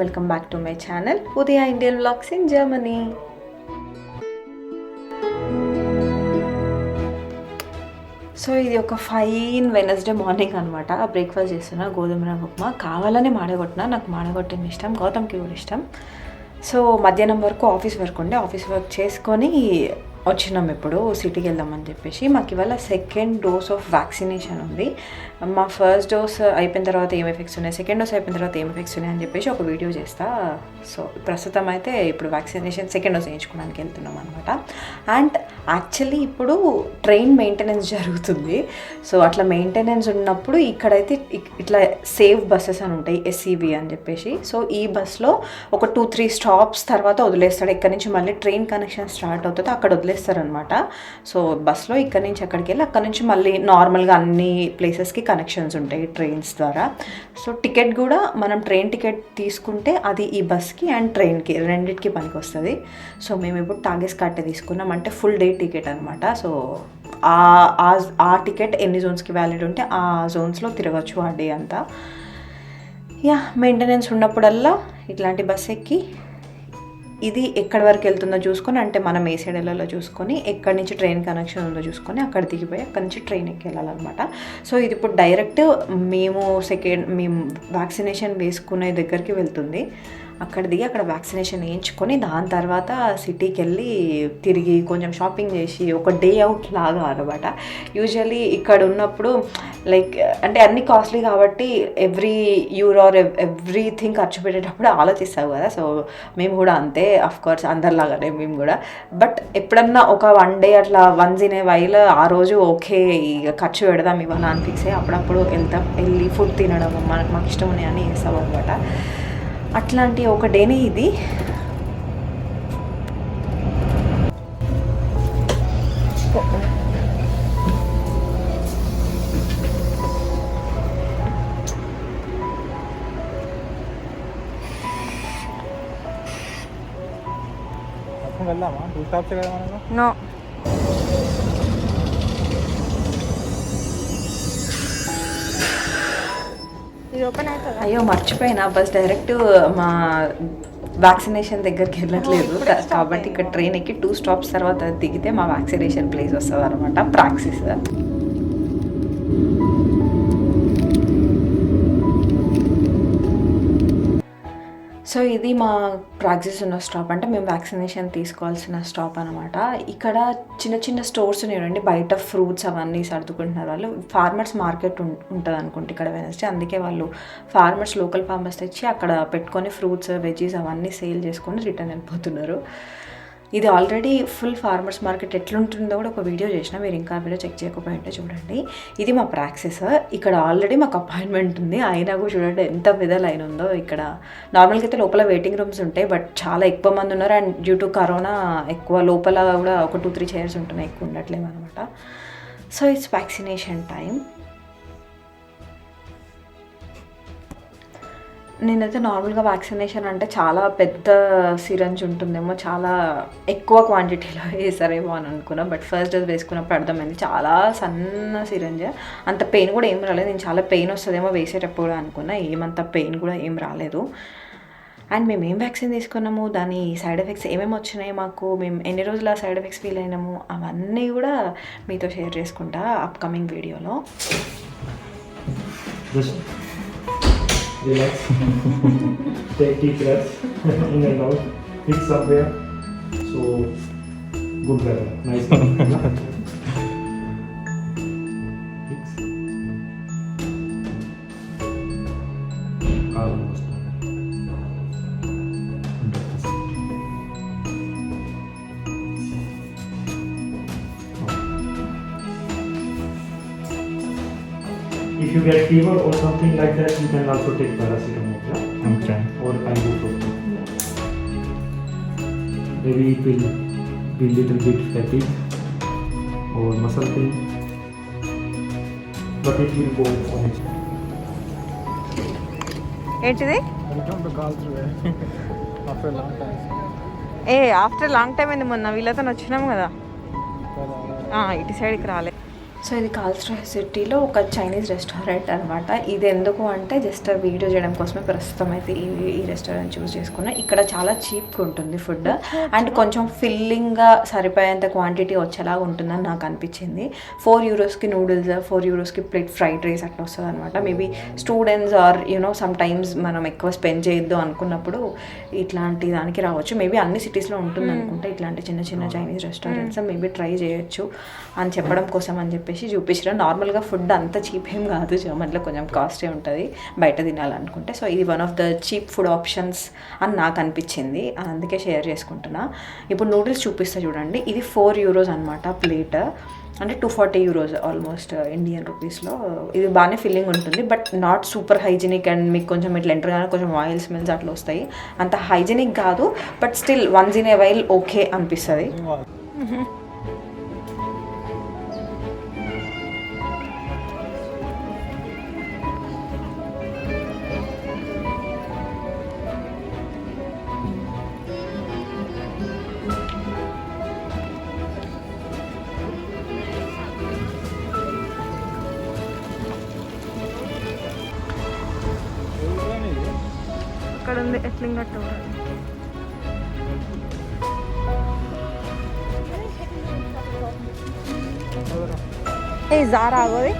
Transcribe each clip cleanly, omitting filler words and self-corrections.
welcome back to my channel Udaya Indian Vlogs in Germany. So ఇది ఒక fine Wednesday morning అనమాట. Breakfast చేస్తున్నా గోధుమ రవ్వ ఉప్మా. కావాలనే మాడగొట్టినా, నాకు మాడగొట్టిన ఇష్టం, గౌతమ్కి కూడా ఇష్టం. సో మధ్యాహ్నం వరకు ఆఫీస్ వర్క్ ఉండే, ఆఫీస్ వర్క్ చేసుకొని వచ్చినాం. ఇప్పుడు సిటీకి వెళ్దామని చెప్పేసి మాకు ఇవాళ సెకండ్ డోస్ ఆఫ్ వ్యాక్సినేషన్ ఉంది. మా ఫస్ట్ డోస్ అయిపోయిన తర్వాత ఏం ఎఫెక్ట్స్ ఉన్నాయి, సెకండ్ డోస్ అయిపోయిన తర్వాత ఏం ఎఫెక్ట్స్ ఉన్నాయి అని చెప్పేసి ఒక వీడియో చేస్తా. సో ప్రస్తుతం అయితే ఇప్పుడు వ్యాక్సినేషన్ సెకండ్ డోస్ వేయించుకోవడానికి వెళ్తున్నాం అనమాట. అండ్ యాక్చువల్లీ ఇప్పుడు ట్రైన్ మెయింటెనెన్స్ జరుగుతుంది. సో అట్లా మెయింటెనెన్స్ ఉన్నప్పుడు ఇక్కడైతే ఇట్లా సేఫ్ బస్సెస్ అని ఉంటాయి, ఎస్సీబీ అని చెప్పేసి. సో ఈ బస్లో ఒక 2-3 స్టాప్స్ తర్వాత వదిలేస్తాడు. ఇక్కడ నుంచి మళ్ళీ ట్రైన్ కనెక్షన్ స్టార్ట్ అవుతుంది, అక్కడ వదిలేస్తారనమాట. సో బస్లో ఇక్కడ నుంచి అక్కడికి వెళ్ళి అక్కడ నుంచి మళ్ళీ నార్మల్గా అన్ని ప్లేసెస్కి కనెక్షన్స్ ఉంటాయి ట్రైన్స్ ద్వారా. సో టికెట్ కూడా మనం ట్రైన్ టికెట్ తీసుకుంటే అది ఈ బస్కి అండ్ ట్రైన్కి రెండింటికి పనికి వస్తుంది. సో మేము ఇప్పుడు టాగెస్ కార్టే తీసుకున్నాం, అంటే ఫుల్ డే టికెట్ అనమాట. సో ఆ టికెట్ ఎన్ని జోన్స్కి వ్యాలిడ్ ఉంటే ఆ జోన్స్లో తిరగచ్చు ఆ డే అంతా. మెయింటెనెన్స్ ఉన్నప్పుడల్లా ఇట్లాంటి బస్ ఎక్కి ఇది ఎక్కడి వరకు వెళ్తుందో చూసుకొని, అంటే మనం ఏ సైడ్ వెళ్ళాలో చూసుకొని, ఎక్కడి నుంచి ట్రైన్ కనెక్షన్ ఉందో చూసుకొని అక్కడ దిగిపోయి అక్కడి నుంచి ట్రైన్ ఎక్కి వెళ్ళాలన్నమాట. సో ఇది ఇప్పుడు డైరెక్ట్ మేము వ్యాక్సినేషన్ వేసుకునే దగ్గరికి వెళ్తుంది. అక్కడ దిగి అక్కడ వ్యాక్సినేషన్ వేయించుకొని దాని తర్వాత సిటీకి వెళ్ళి తిరిగి కొంచెం షాపింగ్ చేసి ఒక డే అవుట్ లాగా అనమాట. యూజువల్లీ ఇక్కడ ఉన్నప్పుడు లైక్ అంటే అన్ని కాస్ట్లీ కాబట్టి ఎవ్రీ యూరో ఆర్ ఎవ్రీథింగ్ ఖర్చు పెట్టేటప్పుడు ఆలోచిస్తావు కదా. సో మేము కూడా అంతే, అఫ్కోర్స్ అందరిలాగానే మేము కూడా. బట్ ఎప్పుడన్నా ఒక 1 డే అట్లా వన్స్ ఇన్ ఏ వైల్ ఆ రోజు ఓకే ఇక ఖర్చు పెడదాం ఇవ్వాలని అని ఫిక్స్ అయ్యి అప్పుడప్పుడు వెళ్ళి ఫుడ్ తినడం మాకు ఇష్టం ఉన్నాయని చేస్తాం అనమాట. అట్లాంటి ఒక డేనే ఇది. వెళ్దామా? 2 స్టాప్స్ కదా మనకు. నో, అయ్యో మర్చిపోయినా, బస్ డైరెక్ట్ మా వ్యాక్సినేషన్ దగ్గరికి వెళ్ళట్లేదు కాబట్టి ఇక్కడ ట్రైన్ ఎక్కి 2 స్టాప్స్ తర్వాత దిగితే మా వ్యాక్సినేషన్ ప్లేస్ వస్తుంది అనమాట, ప్రాక్సిస్. సో ఇది మా ప్రాక్సిస్ ఉన్న స్టాప్, అంటే మేము వ్యాక్సినేషన్ తీసుకోవాల్సిన స్టాప్ అనమాట. ఇక్కడ చిన్న చిన్న స్టోర్స్ ఉన్నాయండి, బయట ఫ్రూట్స్ అవన్నీ సర్దుకుంటున్నారు వాళ్ళు. ఫార్మర్స్ మార్కెట్ ఉంటుంది అనుకుంటే ఇక్కడ వెనస్డే, అందుకే వాళ్ళు ఫార్మర్స్, లోకల్ ఫార్మర్స్ తెచ్చి అక్కడ పెట్టుకొని ఫ్రూట్స్ వెజీస్ అవన్నీ సేల్ చేసుకొని రిటర్న్ వెళ్ళిపోతున్నారు. ఇది ఆల్రెడీ ఫుల్ ఫార్మర్స్ మార్కెట్ ఎట్లుంటుందో కూడా ఒక వీడియో చేసిన, మీరు ఇంకా వీడియో చెక్ చేయకపోయింటే చూడండి. ఇది మా ప్రాక్సిస్. ఇక్కడ ఆల్రెడీ మాకు అపాయింట్మెంట్ ఉంది, అయినా కూడా చూడండి ఎంత పెద్ద లైన్ ఉందో. ఇక్కడ నార్మల్గా అయితే లోపల వెయిటింగ్ రూమ్స్ ఉంటాయి, బట్ చాలా ఎక్కువ మంది ఉన్నారు. అండ్ డ్యూ టు కరోనా ఎక్కువ లోపల కూడా ఒక 2-3 చైర్స్ ఉంటున్నాయి, ఎక్కువ ఉండట్లేము అనమాట. So it's vaccination time. నేనైతే నార్మల్గా వ్యాక్సినేషన్ అంటే చాలా పెద్ద సిరంజ్ ఉంటుందేమో, చాలా ఎక్కువ క్వాంటిటీలో వేసారేమో అని అనుకున్నా. బట్ ఫస్ట్ డోస్ వేసుకున్నప్పుడు అర్థమైంది చాలా సన్న సిరంజ్, అంత పెయిన్ కూడా ఏం రాలేదు. నేను చాలా పెయిన్ వస్తుందేమో వేసేటప్పుడు కూడా అనుకున్నా, ఏమంత పెయిన్ కూడా ఏం రాలేదు. అండ్ మేము ఏం వ్యాక్సిన్ తీసుకున్నాము, దాని సైడ్ ఎఫెక్ట్స్ ఏమేమి వచ్చినాయి మాకు, మేము ఎన్ని రోజులు ఆ సైడ్ ఎఫెక్ట్స్ ఫీల్ అయినాము, అవన్నీ కూడా మీతో షేర్ చేసుకుంటా అప్కమింగ్ వీడియోలో. Relax. Take deep breaths in and out. Hit somewhere. So good weather. Nice. Almost. 100%. If you get fever or something like that, you can also take paracetamol, yeah? Okay. Or ibuprofen. Maybe it will be little bit fatigue or muscle pain, but it will go on its own. ఏంటిది? Welcome to Karlsruhe after a long time. After long time అయింది. మొన్న వీళ్ళతో వచ్చినాము కదా, ఇటు సైడ్కి రాలే. So ఇది కాల్స్ట్రా సిటీలో ఒక చైనీస్ రెస్టారెంట్ అనమాట. ఇది ఎందుకు అంటే జస్ట్ వీడియో చేయడం కోసమే ప్రస్తుతం అయితే ఈ రెస్టారెంట్ చూస్ చేసుకున్నా. ఇక్కడ చాలా చీప్గా ఉంటుంది ఫుడ్ అండ్ కొంచెం ఫిల్లింగ్గా సరిపోయేంత క్వాంటిటీ వచ్చేలాగా ఉంటుందని నాకు అనిపించింది. 4 యూరోస్కి నూడిల్స్, 4 యూరోస్కి ప్లేట్ ఫ్రైడ్ రైస్ అట్లా వస్తుంది అనమాట. Maybe students or sometimes మనం ఎక్కువ స్పెండ్ చేయొద్దు అనుకున్నప్పుడు ఇట్లాంటి దానికి రావచ్చు. మేబీ అన్ని సిటీస్లో ఉంటుంది అనుకుంటే ఇట్లాంటి చిన్న చిన్న చైనీస్ రెస్టారెంట్స్ మేబీ ట్రై చేయొచ్చు అని చెప్పడం కోసం అని చెప్పేసి చూపించడం. నార్మల్గా ఫుడ్ అంత చీప్ ఏం కాదు, జర్మన్లో కొంచెం కాస్టే ఉంటుంది బయట తినాలనుకుంటే. సో ఇది one of the cheap food options అని నాకు అనిపించింది, అందుకే షేర్ చేసుకుంటున్నా. ఇప్పుడు నూడిల్స్ చూపిస్తా చూడండి. ఇది 4 యూరోస్ అనమాట ప్లేట్, అంటే 240 యూరోస్ ఆల్మోస్ట్ ఇండియన్ రూపీస్లో. ఇది బాగానే ఫిల్లింగ్ ఉంటుంది but not super hygienic and మీకు కొంచెం ఇట్లా ఎంటర్ కానీ కొంచెం ఆయిల్ స్మెల్స్ అట్లా వస్తాయి. అంత హైజీనిక్ కాదు but still once in a while okay అనిపిస్తుంది. ఇక్కడ ఉంది ఎట్లింగా టోర్. ఏ జారా ఆగోది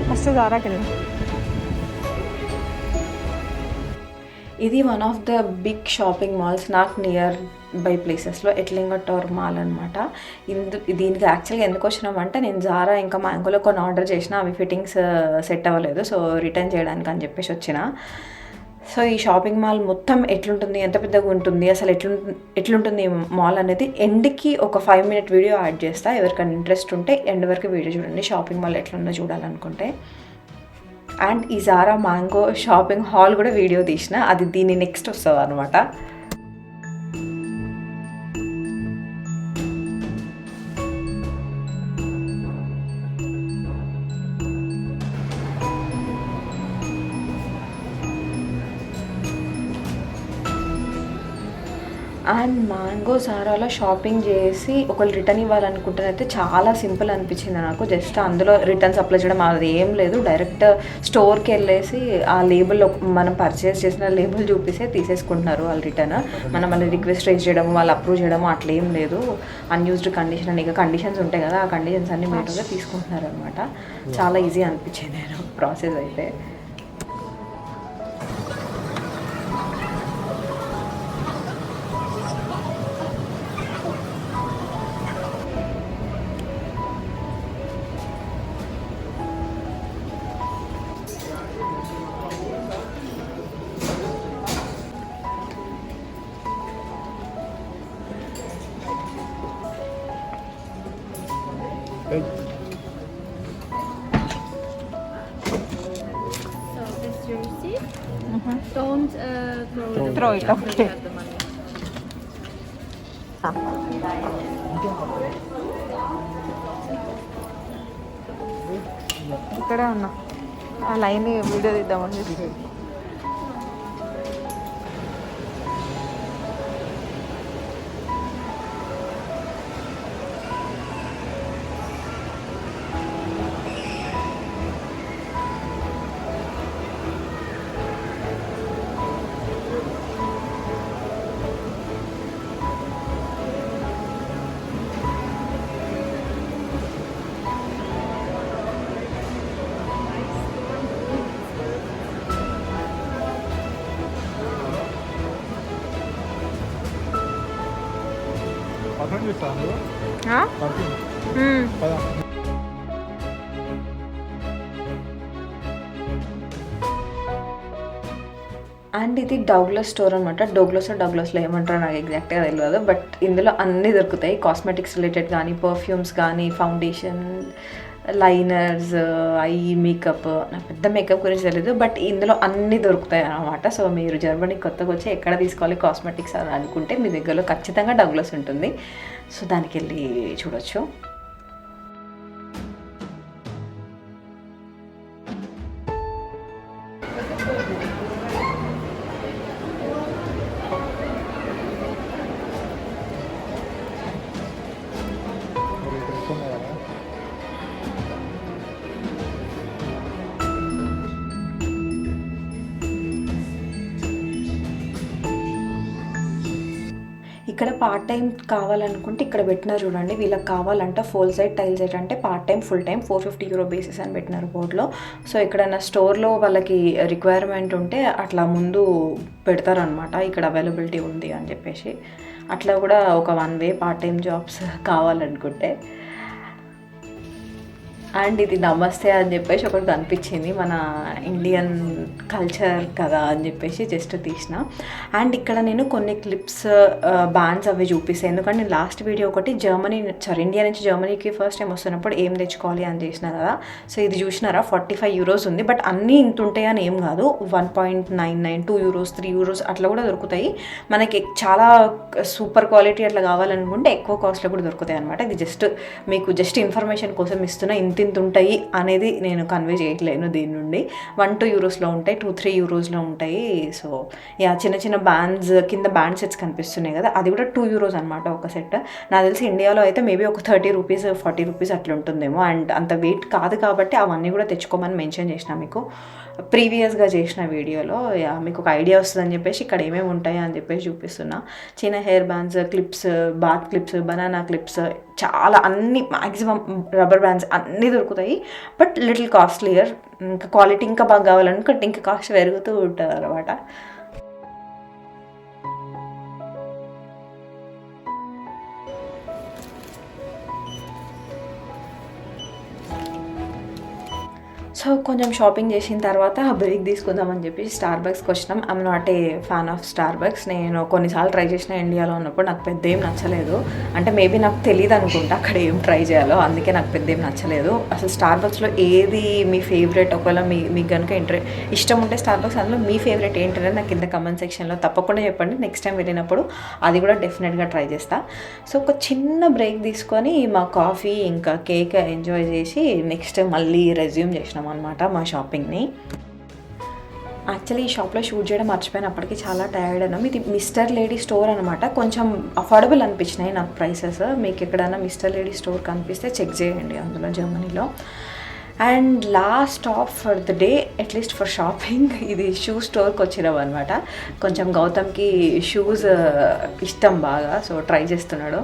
ఫస్ట్ జారాకి వెళ్ళి. ఇది one of the big shopping malls నాకు నియర్ బై ప్లేసెస్లో, ఎట్లింగా టోర్ మాల్ అనమాట. దీనికి యాక్చువల్గా ఎందుకు వచ్చినామంటే నేను జారా ఇంకా మ్యాంగోలో కొన్ని ఆర్డర్ చేసిన, అవి ఫిట్టింగ్స్ సెట్ అవ్వలేదు, సో రిటర్న్ చేయడానికి అని చెప్పేసి వచ్చిన. సో ఈ షాపింగ్ మాల్ మొత్తం ఎట్లుంటుంది, ఎంత పెద్దగా ఉంటుంది, అసలు ఎట్లుంటుంది మాల్ అనేది ఎండ్కి ఒక 5 minute వీడియో యాడ్ చేస్తా. ఎవరికైనా ఇంట్రెస్ట్ ఉంటే ఎండ్ వరకు వీడియో చూడండి, షాపింగ్ మాల్ ఎట్లుందో చూడాలనుకుంటే. అండ్ ఈ జారా మ్యాంగో షాపింగ్ హాల్ కూడా వీడియో తీసిన, అది దీని నెక్స్ట్ వస్తుంది అనమాట. అండ్ మ్యాంగో జారాలో షాపింగ్ చేసి ఒకళ్ళు రిటర్న్ ఇవ్వాలనుకుంటేనైతే చాలా సింపుల్ అనిపించింది నాకు. జస్ట్ అందులో రిటర్న్స్ అప్లై చేయడం అది ఏం లేదు, డైరెక్ట్ స్టోర్కి వెళ్ళేసి ఆ లేబుల్ మనం పర్చేస్ చేసిన లేబుల్ చూపిస్తే తీసేసుకుంటున్నారు వాళ్ళు రిటర్న్. మనం మళ్ళీ రిక్వెస్ట్ రేజ్ చేయడం, వాళ్ళు అప్రూవ్ చేయడం అట్లా ఏం లేదు. అన్యూజ్డ్ కండిషన్ అని ఇక కండిషన్స్ ఉంటాయి కదా, ఆ కండిషన్స్ అన్ని మీటర్గా తీసుకుంటున్నారు అనమాట. చాలా ఈజీ అనిపించింది నేను ప్రాసెస్ అయితే. So this is your receipt. Don't Throw it, okay. have the money. ఇక్కడే ఉన్నా, ఆ లైన్ వీడియో తీద్దామని చెప్పి. పక్కన చూస్తాను అండ్ ఇది డౌగ్లస్ స్టోర్ అనమాట. డౌగ్లస్లో ఏమంటారో నాకు ఎగ్జాక్ట్గా తెలియదు, బట్ ఇందులో అన్నీ దొరుకుతాయి. కాస్మెటిక్స్ రిలేటెడ్ కానీ, పర్ఫ్యూమ్స్ కానీ, ఫౌండేషన్, లైనర్స్, ఐ మేకప్. నాకు పెద్ద మేకప్ గురించి తెలియదు బట్ ఇందులో అన్నీ దొరుకుతాయి అన్నమాట. సో మీరు జర్మనీకి కొత్తగా వచ్చి ఎక్కడ తీసుకోవాలి కాస్మెటిక్స్ అని అనుకుంటే మీ దగ్గరలో ఖచ్చితంగా డౌగ్లస్ ఉంటుంది. సో దానికి వెళ్ళి చూడొచ్చు. ఇక్కడ పార్ట్ టైం కావాలనుకుంటే ఇక్కడ పెట్టినారు చూడండి, వీళ్ళకి కావాలంటే ఫుల్ సైడ్ టైల్ సెట్ అంటే part time full time 450 euro basis అని పెట్టినారు బోర్డులో. సో ఎక్కడైనా స్టోర్లో వాళ్ళకి రిక్వైర్మెంట్ ఉంటే అట్లా ముందు పెడతారనమాట, ఇక్కడ అవైలబిలిటీ ఉంది అని చెప్పేసి. అట్లా కూడా ఒక 1 way పార్ట్ టైం జాబ్స్ కావాలనుకుంటే. అండ్ ఇది నమస్తే అని చెప్పేసి ఒకటి కనిపించింది, మన ఇండియన్ కల్చర్ కదా అని చెప్పేసి జస్ట్ తీసిన. అండ్ ఇక్కడ నేను కొన్ని క్లిప్స్ బ్యాండ్స్ అవి చూపిస్తాను, ఎందుకంటే నేను లాస్ట్ వీడియో ఒకటి ఇండియా నుంచి జర్మనీకి ఫస్ట్ టైం వస్తున్నప్పుడు ఏం తెచ్చుకోవాలి అని చేసిన కదా. సో ఇది చూసినారా 45 euros ఉంది. బట్ అన్నీ ఇంత ఉంటాయని ఏం కాదు, 1.99, 2 euros, 3 euros అట్లా కూడా దొరుకుతాయి. మనకి చాలా సూపర్ క్వాలిటీ అట్లా కావాలనుకుంటే ఎక్కువ కాస్ట్లో కూడా దొరుకుతాయి అనమాట. ఇది మీకు ఇన్ఫర్మేషన్ కోసం ఇస్తున్నా, ఇంత ఉంటాయి అనేది నేను కన్వే చేయట్లేను దీని నుండి. 1-2 euros ఉంటాయి, 2-3 euros ఉంటాయి. సో చిన్న చిన్న బ్యాండ్స్ కింద బ్యాండ్ సెట్స్ కనిపిస్తున్నాయి కదా, అది కూడా 2 euros అనమాట ఒక సెట్. నాకు తెలిసి ఇండియాలో అయితే మేబీ ఒక 30 rupees 40 rupees అట్లా ఉంటుందేమో. అండ్ అంత వెయిట్ కాదు కాబట్టి అవన్నీ కూడా తెచ్చుకోమని మెన్షన్ చేసిన మీకు ప్రీవియస్గా చేసిన వీడియోలో. మీకు ఒక ఐడియా వస్తుందని చెప్పేసి ఇక్కడ ఏమేమి ఉంటాయి అని చెప్పేసి చూపిస్తున్నా. చిన్న hair bands, clips, bath clips, banana clips, చాలా అన్ని మ్యాక్సిమం రబ్బర్ బ్యాండ్స్ అన్నీ దొరుకుతాయి. బట్ లిటిల్ కాస్ట్లీయర్, ఇంకా క్వాలిటీ ఇంకా బాగా కావాలనుకుంటే ఇంకా కాస్ట్ పెరుగుతూ ఉంటుంది అనమాట. సో కొంచెం షాపింగ్ చేసిన తర్వాత బ్రేక్ తీసుకుందామని చెప్పి స్టార్బక్స్కి వచ్చినాం. I'm not a fan of Starbucks. నేను కొన్నిసార్లు ట్రై చేసిన ఇండియాలో ఉన్నప్పుడు నాకు పెద్ద ఏం నచ్చలేదు. అంటే మేబీ నాకు తెలియదు అనుకుంటా అక్కడ ఏం ట్రై చేయాలో, అందుకే నాకు పెద్ద ఏం నచ్చలేదు. అసలు స్టార్బక్స్లో ఏది మీ ఫేవరెట్, ఒకవేళ మీకు కనుక ఇష్టం ఉంటే స్టార్బక్స్ అందులో మీ ఫేవరెట్ ఏంటనేది నాకు కింద కమెంట్ సెక్షన్లో తప్పకుండా చెప్పండి. నెక్స్ట్ టైం వెళ్ళినప్పుడు అది కూడా డెఫినెట్గా ట్రై చేస్తా. సో ఒక చిన్న బ్రేక్ తీసుకొని మా కాఫీ ఇంకా కేక్ ఎంజాయ్ చేసి నెక్స్ట్ మళ్ళీ రెజ్యూమ్ చేసినాం అనమాట మా షాపింగ్ని. యాక్చువల్లీ ఈ షాప్లో షూట్ చేయడం మర్చిపోయిన, అప్పటికి చాలా టైర్డ్ అయినాం. ఇది మిస్టర్ లేడీ స్టోర్ అనమాట. కొంచెం అఫోర్డబుల్ అనిపించినాయి నాకు ప్రైసెస్. మీకు ఎక్కడైనా మిస్టర్ లేడీ స్టోర్ కనిపిస్తే చెక్ చేయండి అందులో జర్మనీలో. And last stop for the day, at least for shopping, ఇది షూ స్టోర్కి వచ్చినాం అనమాట. కొంచెం గౌతమ్కి షూస్ ఇష్టం బాగా, సో ట్రై చేస్తున్నాడు.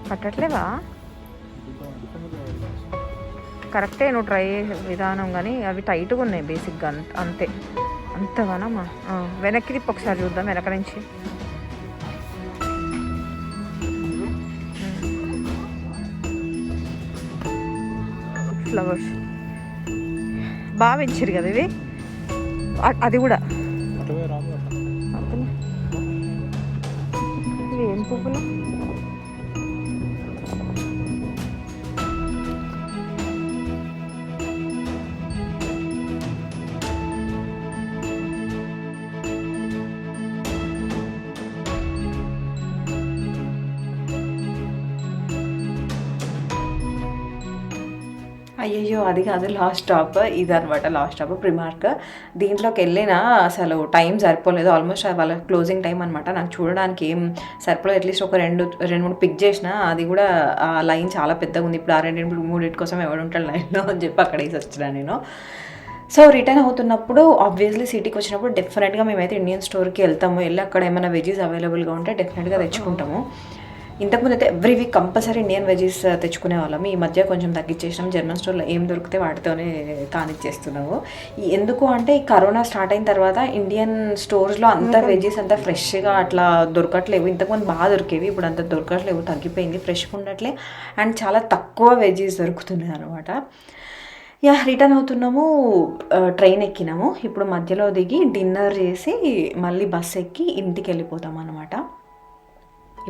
పట్టట్లేవా? కరెక్టే నువ్వు ట్రై చేసే విధానం, కానీ అవి టైట్గా ఉన్నాయి బేసిక్గా, అంతే. అంతగానమ్మా వెనక్కి తిప్పి ఒకసారి చూద్దాం వెనక నుంచి. ఫ్లవర్స్ బాగా పెంచారు కదా ఇవి. అది కూడా ఇవి ఏం పువ్వులు? అయ్యయ్యో అది కాదు లాస్ట్ స్టాప్, ఇదనమాట లాస్ట్ స్టాప్ ప్రిమార్క్. దీంట్లోకి వెళ్ళినా అసలు టైం సరిపోలేదు, ఆల్మోస్ట్ వాళ్ళ క్లోజింగ్ టైం అనమాట. నాకు చూడడానికి ఏం సరిపోలేదు. అట్లీస్ట్ ఒక 2-3 పిక్ చేసిన, అది కూడా ఆ లైన్ చాలా పెద్దగా ఉంది. ఇప్పుడు ఆ 2-3 కోసం ఎవడుంటాడు లైన్లో అని చెప్పి అక్కడ వేసి వచ్చినా నేను. సో రిటర్న్ అవుతున్నప్పుడు ఆబ్వియస్లీ సిటీకి వచ్చినప్పుడు డెఫినెట్గా మేమైతే ఇండియన్ స్టోర్కి వెళ్తాము. వెళ్ళి అక్కడ ఏమైనా వెజీస్ అవైలబుల్గా ఉంటే డెఫినెట్గా తెచ్చుకుంటాము. ఇంతకుముందు అయితే every week compulsory Indian veggies తెచ్చుకునే వాళ్ళం. ఈ మధ్య కొంచెం తగ్గించేసినాం. జర్మన్ స్టోర్లో ఏం దొరికితే వాటితోనే కానిచ్చేస్తున్నాము. ఎందుకు అంటే ఈ కరోనా స్టార్ట్ అయిన తర్వాత ఇండియన్ స్టోర్స్లో అంత వెజీస్ అంతా ఫ్రెష్గా అట్లా దొరకట్లేవు. ఇంతకుముందు బాగా దొరికేవి, ఇప్పుడు అంత దొరకట్లేవు, తగ్గిపోయింది, ఫ్రెష్గా ఉండట్లే. అండ్ చాలా తక్కువ వెజీస్ దొరుకుతున్నాయి అనమాట. రిటర్న్ అవుతున్నాము, ట్రైన్ ఎక్కినాము. ఇప్పుడు మధ్యలో దిగి డిన్నర్ చేసి మళ్ళీ బస్ ఎక్కి ఇంటికి వెళ్ళిపోతాం అనమాట.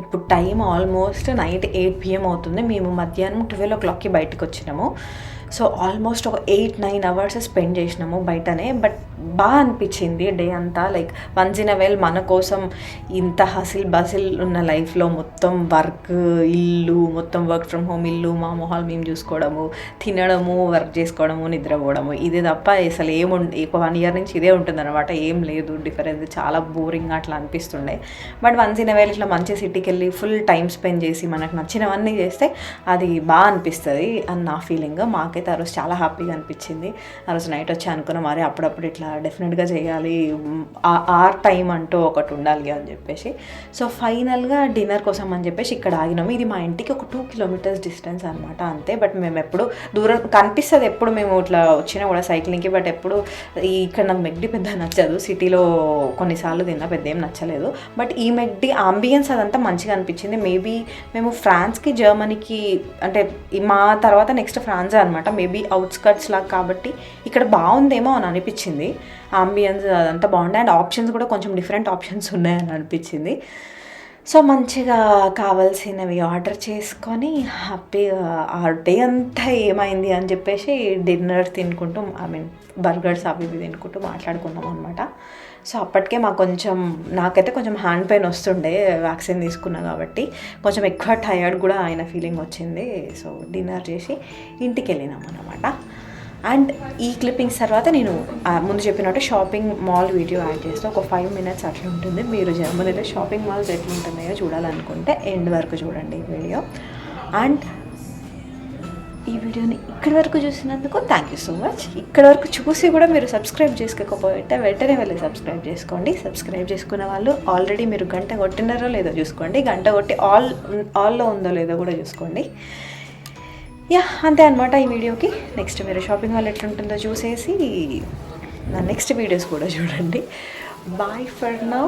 ఇప్పుడు టైం ఆల్మోస్ట్ నైట్ 8 PM అవుతుంది. మేము మధ్యాహ్నం 12 o'clockకి బయటకు వచ్చినాము. సో ఆల్మోస్ట్ ఒక 8-9 hours స్పెండ్ చేసినాము బయటనే. బట్ బాగా అనిపించింది డే అంతా. Like once in a while మన కోసం ఇంత బసిల్ ఉన్న లైఫ్లో మొత్తం వర్క్, ఇల్లు, మొత్తం వర్క్ ఫ్రమ్ హోమ్, ఇల్లు మా మొహాలు మేము చూసుకోవడము, తినడము, వర్క్ చేసుకోవడము, నిద్రపోవడము, ఇదే తప్ప అసలు ఒక 1 year నుంచి ఇదే ఉంటుంది అనమాట. ఏం లేదు డిఫరెన్స్, చాలా బోరింగ్ అట్లా అనిపిస్తుండే. But once in a while ఇట్లా మంచి సిటీకి వెళ్ళి ఫుల్ టైం స్పెండ్ చేసి మనకు నచ్చినవన్నీ చేస్తే అది బాగా అనిపిస్తుంది అని నా ఫీలింగ్. మాకు మాకైతే ఆ రోజు చాలా హ్యాపీగా అనిపించింది. ఆ రోజు నైట్ వచ్చి అనుకున్నాం, మరి అప్పుడప్పుడు ఇట్లా డెఫినెట్గా చేయాలి, ఆ టైం అంటూ ఒకటి ఉండాలి అని చెప్పేసి. సో ఫైనల్గా డిన్నర్ కోసం అని చెప్పేసి ఇక్కడ ఆగినాము. ఇది మా ఇంటికి ఒక 2 kilometers డిస్టెన్స్ అనమాట, అంతే. బట్ మేము ఎప్పుడు దూరం కనిపిస్తుంది, ఎప్పుడు మేము ఇట్లా వచ్చినా కూడా సైక్లింగ్కి. బట్ ఎప్పుడు ఇక్కడ నాకు మెగ్డి పెద్ద నచ్చదు, సిటీలో కొన్నిసార్లు తిన్నా, పెద్ద ఏం నచ్చలేదు. బట్ ఈ మెగ్డి ఆంబియన్స్ అదంతా మంచిగా అనిపించింది. మేబీ మేము ఫ్రాన్స్కి జర్మనీకి అంటే మా తర్వాత నెక్స్ట్ ఫ్రాన్సే అనమాట, మేబీ అవుట్స్కట్స్ లాగా కాబట్టి ఇక్కడ బాగుందేమో అని అనిపించింది. ఆంబియన్స్ అదంతా బాగుండే, అండ్ ఆప్షన్స్ కూడా కొంచెం డిఫరెంట్ ఆప్షన్స్ ఉన్నాయని అనిపించింది. సో మంచిగా కావాల్సినవి ఆర్డర్ చేసుకొని హ్యాపీగా ఆ డే అంతా ఏమైంది అని చెప్పేసి డిన్నర్ తినుకుంటూ, ఐ మీన్ బర్గర్స్ అవి ఇవి తినుకుంటూ మాట్లాడుకున్నాం అనమాట. సో అప్పటికే మాకు నాకైతే కొంచెం హ్యాండ్ పెయిన్ వస్తుండే వ్యాక్సిన్ తీసుకున్నా కాబట్టి, కొంచెం ఎక్కువ టయర్డ్ కూడా అయిన ఫీలింగ్ వచ్చింది. సో డిన్నర్ చేసి ఇంటికి వెళ్ళినాం అనమాట. అండ్ ఈ క్లిప్పింగ్స్ తర్వాత నేను ముందు చెప్పినట్టు షాపింగ్ మాల్ వీడియో యాడ్ చేస్తే ఒక 5 minutes అట్లా ఉంటుంది. మీరు జర్మనీలో షాపింగ్ మాల్స్ ఎట్లుంటున్నాయో చూడాలనుకుంటే ఎండ్ వరకు చూడండి ఈ వీడియో. అండ్ ఈ వీడియోని ఇక్కడి వరకు చూసినందుకు థ్యాంక్ యూ సో మచ్. ఇక్కడి వరకు చూసి కూడా మీరు సబ్స్క్రైబ్ చేసుకోకపోతే వెంటనే వెళ్ళి సబ్స్క్రైబ్ చేసుకోండి. సబ్స్క్రైబ్ చేసుకున్న వాళ్ళు ఆల్రెడీ మీరు గంట కొట్టినారో లేదో చూసుకోండి, గంట కొట్టి ఆల్లో ఉందో లేదో కూడా చూసుకోండి. యా అంతే అనమాట ఈ వీడియోకి. నెక్స్ట్ మీరు షాపింగ్ మాల్ ఎట్లుంటుందో చూసేసి నా నెక్స్ట్ వీడియోస్ కూడా చూడండి. Bye for now.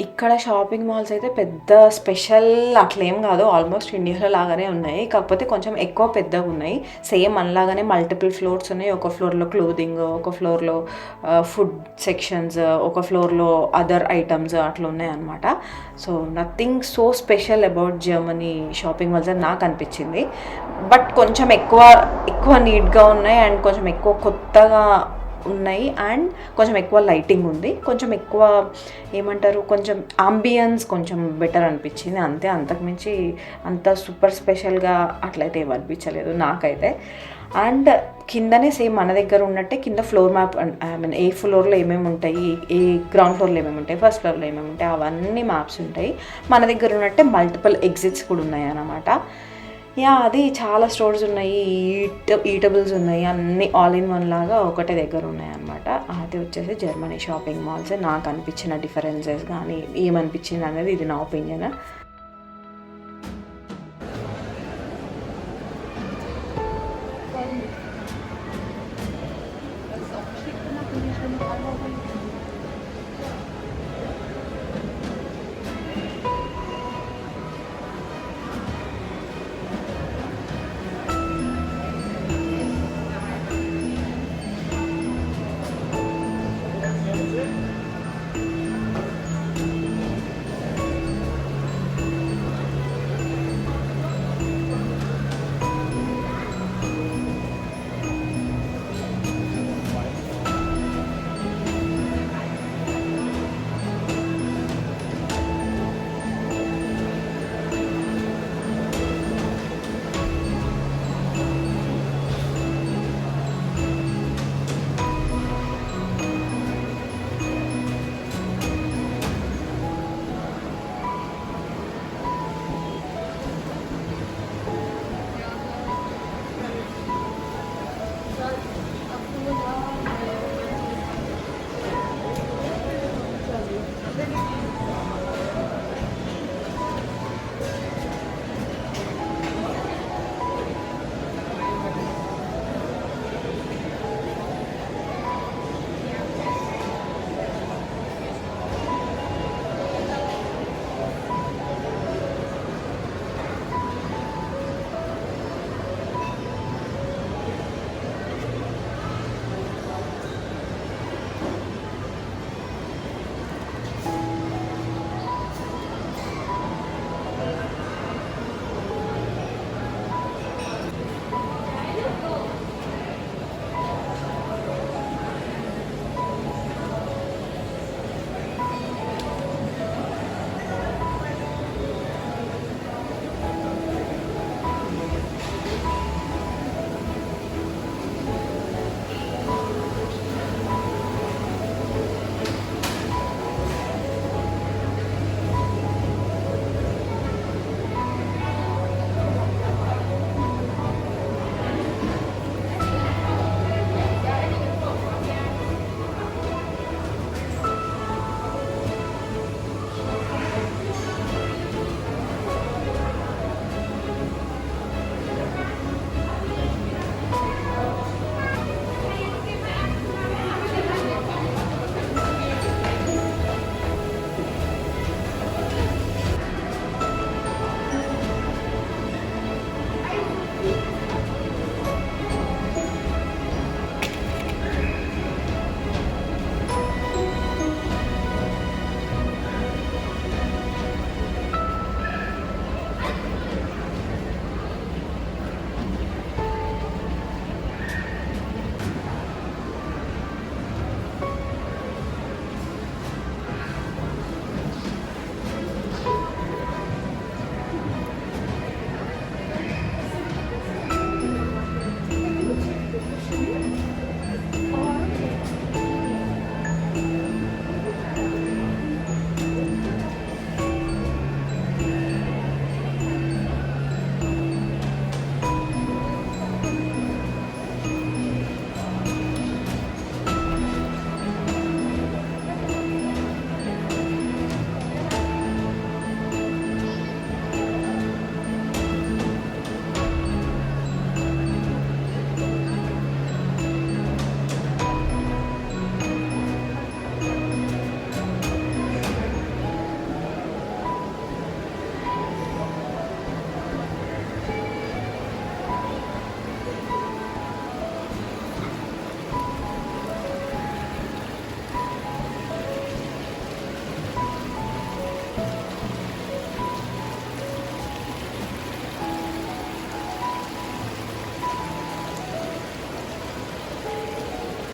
ఇక్కడ షాపింగ్ మాల్స్ అయితే పెద్ద స్పెషల్ అట్లేం కాదు, ఆల్మోస్ట్ ఇండియాలో లాగానే ఉన్నాయి. కాకపోతే కొంచెం ఎక్కువ పెద్దగా ఉన్నాయి. సేమ్ మనలాగానే మల్టిపుల్ ఫ్లోర్స్ ఉన్నాయి. ఒక ఫ్లోర్లో క్లోదింగ్, ఒక ఫ్లోర్లో ఫుడ్ సెక్షన్స్, ఒక ఫ్లోర్లో అదర్ ఐటమ్స్ అట్లా ఉన్నాయి అనమాట. So nothing so special about Germany shopping malls అని నాకు అనిపించింది. బట్ కొంచెం ఎక్కువ నీట్గా ఉన్నాయి, అండ్ కొంచెం ఎక్కువ కొత్తగా ఉన్నాయి, అండ్ కొంచెం ఎక్కువ లైటింగ్ ఉంది, కొంచెం ఎక్కువ ఏమంటారు, కొంచెం ఆంబియన్స్ కొంచెం బెటర్ అనిపించింది అంతే. అంతకుమించి అంత సూపర్ స్పెషల్గా అట్లయితే ఏం అనిపించలేదు నాకైతే. అండ్ కిందనే సేమ్ మన దగ్గర ఉన్నట్టే కింద ఫ్లోర్ మ్యాప్, ఐ మీన్ ఏ ఫ్లోర్లో ఏమేమి ఉంటాయి, ఏ గ్రౌండ్ ఫ్లోర్లో ఏమేమి ఉంటాయి, ఫస్ట్ ఫ్లోర్లో ఏమేమి ఉంటాయి, అవన్నీ మ్యాప్స్ ఉంటాయి. మన దగ్గర ఉన్నట్టే మల్టిపుల్ ఎగ్జిట్స్ కూడా ఉన్నాయి అన్నమాట. యా అది చాలా స్టోర్స్ ఉన్నాయి, ఈటబుల్స్ ఉన్నాయి, అన్నీ ఆల్ ఇన్ వన్ లాగా ఒకటే దగ్గర ఉన్నాయి అనమాట. అది వచ్చేసి జర్మనీ షాపింగ్ మాల్స్. నాకు అనిపించిన డిఫరెన్సెస్ కానీ ఏమనిపించింది అనేది ఇది నా opinion. Das ist auch schick gemacht und die schöne Farbe.